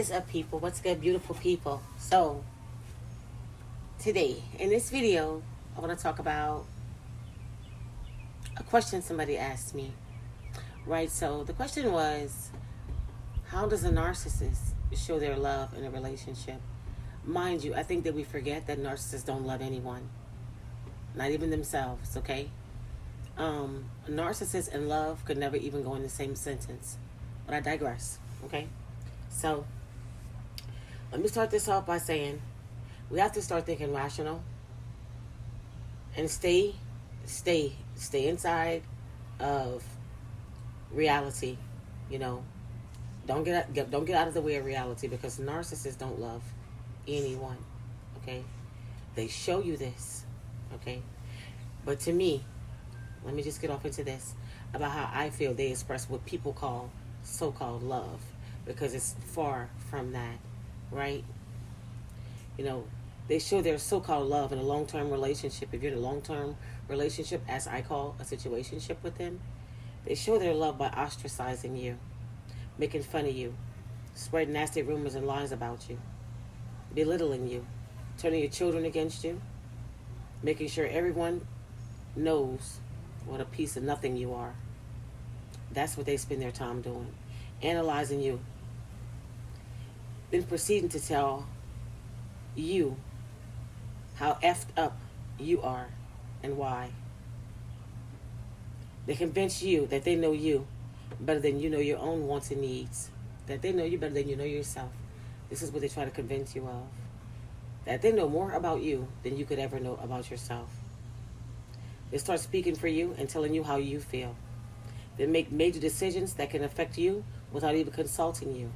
is up, people? What's good, beautiful people? So today in this video I want to talk about a question somebody asked me. Right, so the question was, how does a narcissist show their love in a relationship? Mind you, I think that we forget that narcissists don't love anyone, not even themselves. Okay. Narcissist and love could never even go in the same sentence, but I digress. Okay, so let me start this off by saying we have to start thinking rational and stay inside of reality. You know, don't get out of the way of reality, because narcissists don't love anyone. Okay, they show you this. Okay, but to me, let me just get off into this about how I feel they express what people call so-called love, because it's far from that, right? You know, they show their so-called love in a long-term relationship. If you're in a long-term relationship, as I call a situationship with them, they show their love by ostracizing you, making fun of you, spreading nasty rumors and lies about you, belittling you, turning your children against you, making sure everyone knows what a piece of nothing you are. That's what they spend their time doing. Analyzing you, then proceeding to tell you how effed up you are and why. They convince you that they know you better than you know your own wants and needs. That they know you better than you know yourself. This is what they try to convince you of. That they know more about you than you could ever know about yourself. They start speaking for you and telling you how you feel. They make major decisions that can affect you without even consulting you.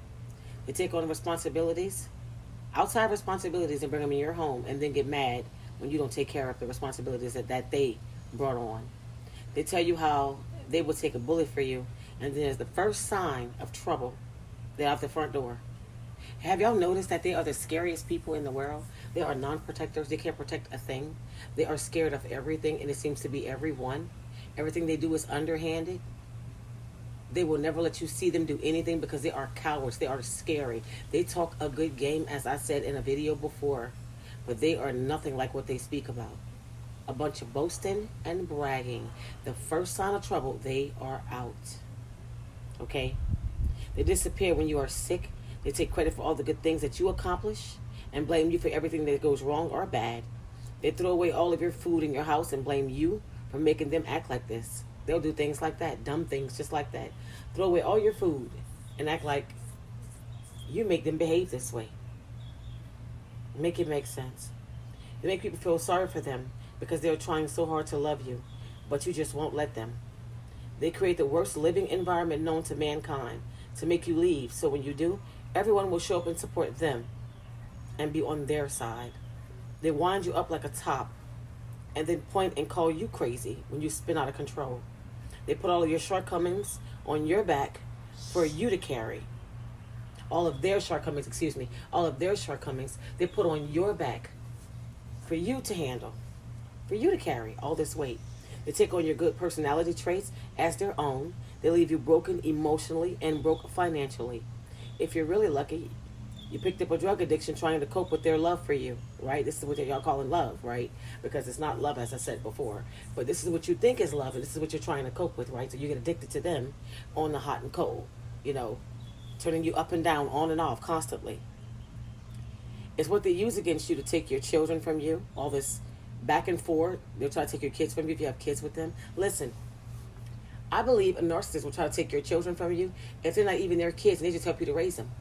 They take on responsibilities, outside responsibilities, and bring them in your home, and then get mad when you don't take care of the responsibilities that they brought on. They tell you how they will take a bullet for you, and then as the first sign of trouble, they're out the front door. Have y'all noticed that they are the scariest people in the world? They are non-protectors. They can't protect a thing. They are scared of everything, and it seems to be everyone. Everything they do is underhanded. They will never let you see them do anything because they are cowards. They are scary. They talk a good game, as I said in a video before, but they are nothing like what they speak about. A bunch of boasting and bragging. The first sign of trouble, they are out. Okay? They disappear when you are sick. They take credit for all the good things that you accomplish and blame you for everything that goes wrong or bad. They throw away all of your food in your house and blame you for making them act like this. They'll do things like that, dumb things just like that. Throw away all your food and act like you make them behave this way. Make it make sense. They make people feel sorry for them because they're trying so hard to love you, but you just won't let them. They create the worst living environment known to mankind to make you leave, so when you do, everyone will show up and support them and be on their side. They wind you up like a top and then point and call you crazy when you spin out of control. They put all of your shortcomings on your back for you to carry. All of their shortcomings, they put on your back for you to handle, for you to carry all this weight. They take on your good personality traits as their own. They leave you broken emotionally and broke financially. If you're really lucky, you picked up a drug addiction trying to cope with their love for you, right? This is what y'all calling love, right? Because it's not love, as I said before. But this is what you think is love, and this is what you're trying to cope with, right? So you get addicted to them on the hot and cold, turning you up and down, on and off, constantly. It's what they use against you to take your children from you, all this back and forth. They'll try to take your kids from you if you have kids with them. Listen, I believe a narcissist will try to take your children from you if they're not even their kids and they just help you to raise them.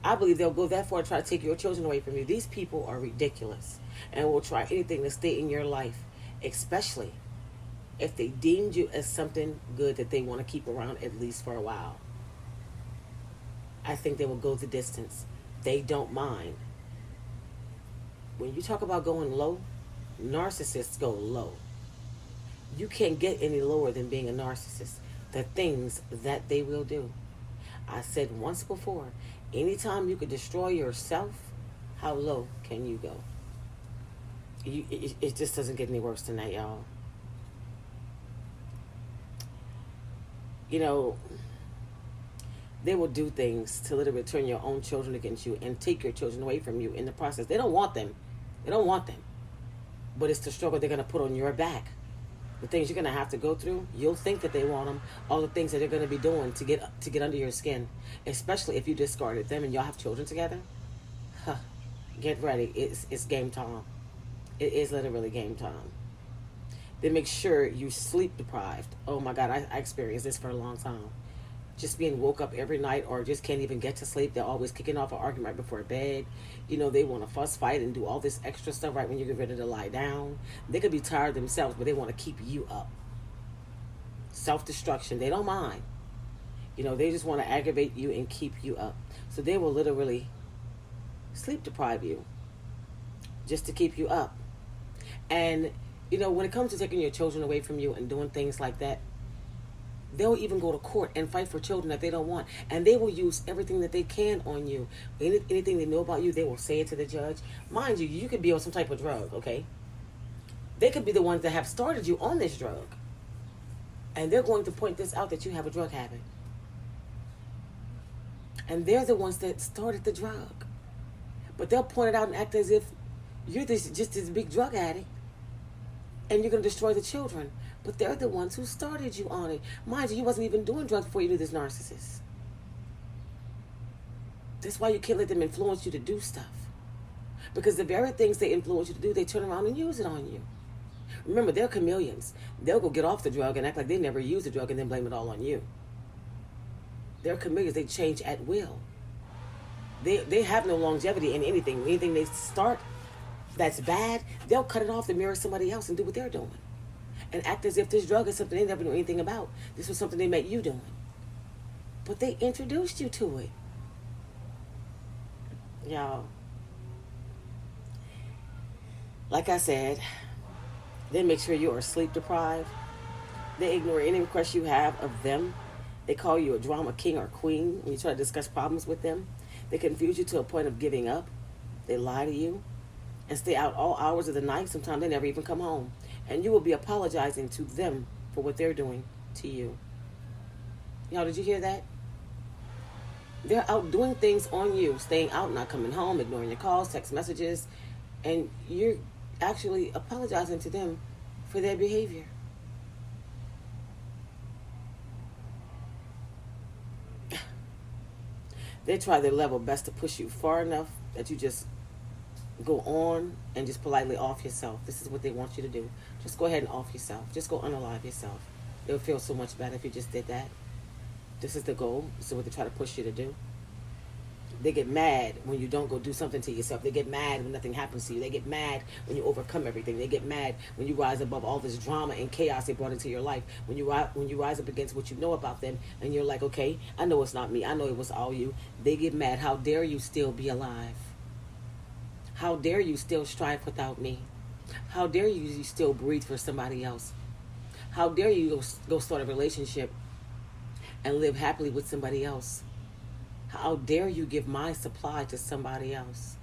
I believe they'll go that far to try to take your children away from you. These people are ridiculous and will try anything to stay in your life, especially if they deemed you as something good that they want to keep around at least for a while. I think they will go the distance. They don't mind. When you talk about going low, narcissists go low. You can't get any lower than being a narcissist. The things that they will do. I said once before, anytime you could destroy yourself, how low can you go? It just doesn't get any worse than that, y'all. They will do things to literally turn your own children against you and take your children away from you in the process. They don't want them. They don't want them. But it's the struggle they're going to put on your back. The things you're going to have to go through, you'll think that they want them. All the things that they're going to be doing to get under your skin. Especially if you discarded them and y'all have children together. Huh. Get ready. It's game time. It is literally game time. Then make sure you sleep deprived. Oh my God, I experienced this for a long time. Just being woke up every night or just can't even get to sleep. They're always kicking off an argument right before bed. They want to fuss fight and do all this extra stuff right when you get ready to lie down. They could be tired themselves, but they want to keep you up. Self-destruction. They don't mind. They just want to aggravate you and keep you up. So they will literally sleep deprive you just to keep you up. And, when it comes to taking your children away from you and doing things like that, they'll even go to court and fight for children that they don't want. And they will use everything that they can on you. Anything they know about you, they will say it to the judge. Mind you, you could be on some type of drug, okay? They could be the ones that have started you on this drug. And they're going to point this out that you have a drug habit. And they're the ones that started the drug. But they'll point it out and act as if you're just this big drug addict. And you're going to destroy the children. But they're the ones who started you on it. Mind you, you wasn't even doing drugs before you knew this narcissist. That's why you can't let them influence you to do stuff. Because the very things they influence you to do, they turn around and use it on you. Remember, they're chameleons. They'll go get off the drug and act like they never used the drug and then blame it all on you. They're chameleons. They change at will. They have no longevity in anything. Anything they start that's bad, they'll cut it off to mirror somebody else and do what they're doing. And act as if this drug is something they never knew anything about. This was something they met you doing. But they introduced you to it. Y'all. Like I said, they make sure you are sleep deprived. They ignore any request you have of them. They call you a drama king or queen when you try to discuss problems with them. They confuse you to a point of giving up. They lie to you and stay out all hours of the night. Sometimes they never even come home. And you will be apologizing to them for what they're doing to you. Y'all, did you hear that? They're out doing things on you, staying out, not coming home, ignoring your calls, text messages, and you're actually apologizing to them for their behavior. They try their level best to push you far enough that you just go on and just politely off yourself. This is what they want you to do. Just go ahead and off yourself. Just go unalive yourself. It would feel so much better if you just did that. This is the goal. This is what they try to push you to do. They get mad when you don't go do something to yourself. They get mad when nothing happens to you. They get mad when you overcome everything. They get mad when you rise above all this drama and chaos they brought into your life. When you rise up against what you know about them and you're like, okay, I know it's not me. I know it was all you. They get mad. How dare you still be alive? How dare you still strive without me? How dare you still breathe for somebody else? How dare you go start a relationship and live happily with somebody else? How dare you give my supply to somebody else?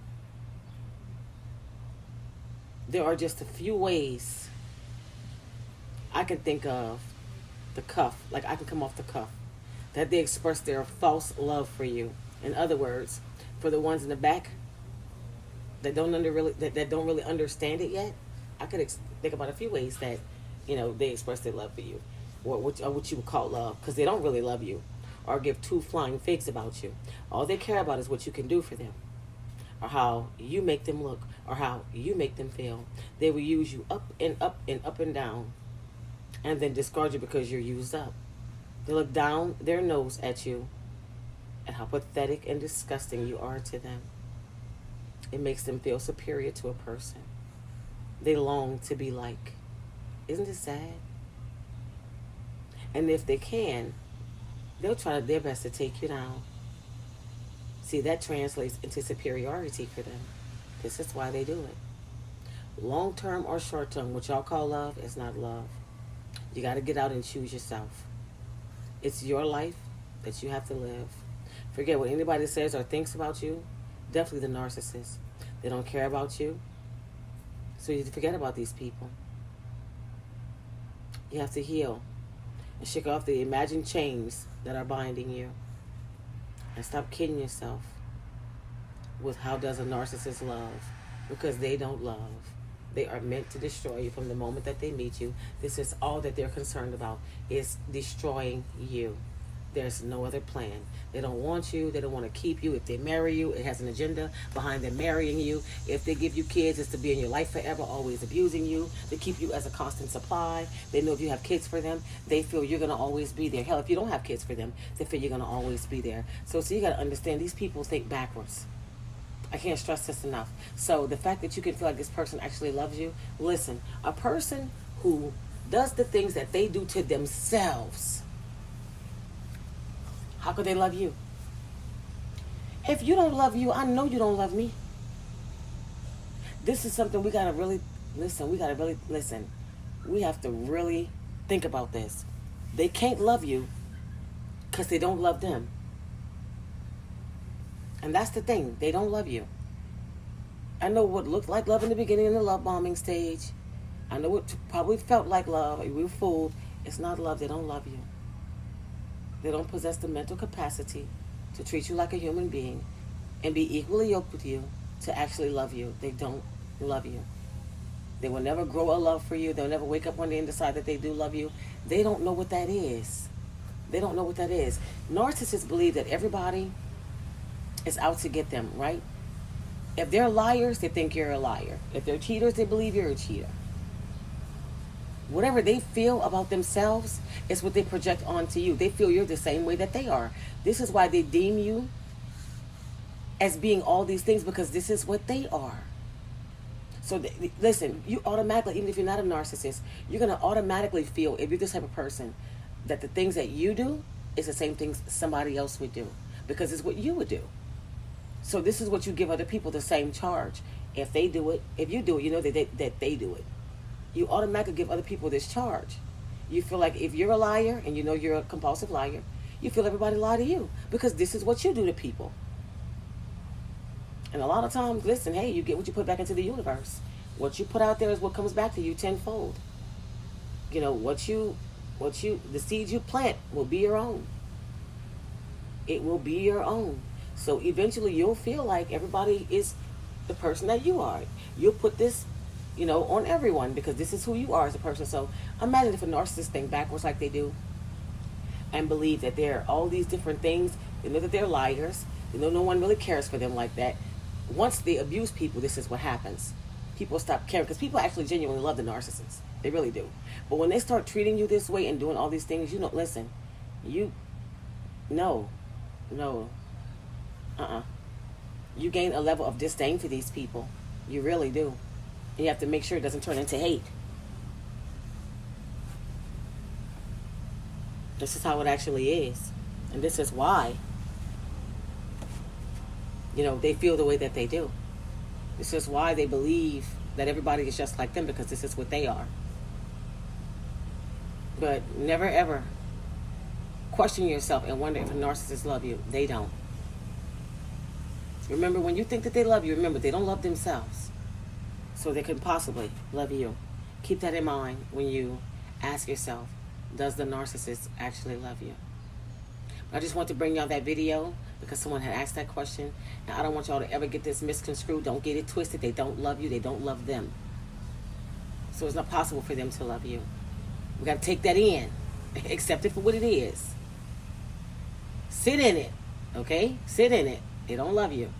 There are just a few ways I can think of the cuff, like I can come off the cuff, that they express their false love for you. In other words, for the ones in the back that don't really understand it yet, I could think about a few ways that they express their love for you, or what you would call love, because they don't really love you or give two flying figs about you. All they care about is what you can do for them, or how you make them look, or how you make them feel. They will use you up and up and up and down, and then discard you because you're used up. They look down their nose at you and how pathetic and disgusting you are to them. It makes them feel superior to a person they long to be like. Isn't it sad? And if they can, they'll try their best to take you down. See, that translates into superiority for them. This is why they do it. Long-term or short-term, what y'all call love is not love. You got to get out and choose yourself. It's your life that you have to live. Forget what anybody says or thinks about you. Definitely the narcissist. They don't care about you. So you forget about these people. You have to heal and shake off the imagined chains that are binding you. And stop kidding yourself with how does a narcissist love, because they don't love. They are meant to destroy you from the moment that they meet you. This is all that they're concerned about, is destroying you. There's no other plan. They don't want you. They don't want to keep you. If they marry you, it has an agenda behind them marrying you. If they give you kids, it's to be in your life forever, always abusing you, to keep you as a constant supply. They know if you have kids for them, they feel you're going to always be there. Hell, if you don't have kids for them, they feel you're going to always be there. So you got to understand, these people think backwards. I can't stress this enough. So the fact that you can feel like this person actually loves you, listen, a person who does the things that they do to themselves, how could they love you? If you don't love you, I know you don't love me. This is something we got to really listen. We have to really think about this. They can't love you because they don't love them. And that's the thing. They don't love you. I know what looked like love in the beginning in the love bombing stage. I know what probably felt like love. We were fooled. It's not love. They don't love you. They don't possess the mental capacity to treat you like a human being and be equally yoked with you to actually love you. They don't love you. They will never grow a love for you. They'll never wake up one day and decide that they do love you. They don't know what that is. They don't know what that is. Narcissists believe that everybody is out to get them, right? If they're liars, they think you're a liar. If they're cheaters, they believe you're a cheater. Whatever they feel about themselves is what they project onto you. They feel you're the same way that they are. This is why they deem you as being all these things, because this is what they are. So listen, you automatically, even if you're not a narcissist, you're going to automatically feel, if you're this type of person, that the things that you do is the same things somebody else would do, because it's what you would do. So this is what you give other people, the same charge. If they do it, if you do it, you know that they do it. You automatically give other people this charge. You feel like if you're a liar and you know you're a compulsive liar, you feel everybody lie to you, because this is what you do to people. And a lot of times, listen, hey, you get what you put back into the universe. What you put out there is what comes back to you tenfold. You know, the seeds you plant will be your own. It will be your own. So eventually you'll feel like everybody is the person that you are. You'll put this, on everyone, because this is who you are as a person. So imagine if a narcissist think backwards like they do and believe that they're all these different things. They know that they're liars. They know no one really cares for them like that. Once they abuse people, this is what happens. People stop caring, because people actually genuinely love the narcissists. They really do. But when they start treating you this way and doing all these things, listen, no. You gain a level of disdain for these people. You really do. And you have to make sure it doesn't turn into hate. This is how it actually is. And this is why, they feel the way that they do. This is why they believe that everybody is just like them, because this is what they are. But never ever question yourself and wonder if a narcissist love you. They don't. Remember, when you think that they love you, remember, they don't love themselves. So they couldn't possibly love you. Keep that in mind when you ask yourself, does the narcissist actually love you? I just want to bring y'all that video because someone had asked that question. And I don't want y'all to ever get this misconstrued. Don't get it twisted. They don't love you. They don't love them. So it's not possible for them to love you. We got to take that in. Accept it for what it is. Sit in it. Okay? Sit in it. They don't love you.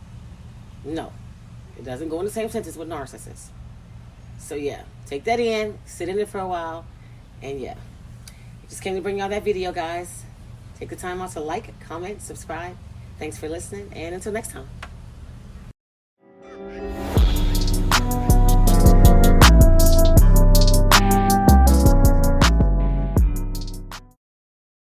No. It doesn't go in the same sentence with narcissists. So yeah, take that in, sit in it for a while, and yeah. Just came to bring y'all that video, guys. Take the time out to like, comment, subscribe. Thanks for listening, and until next time.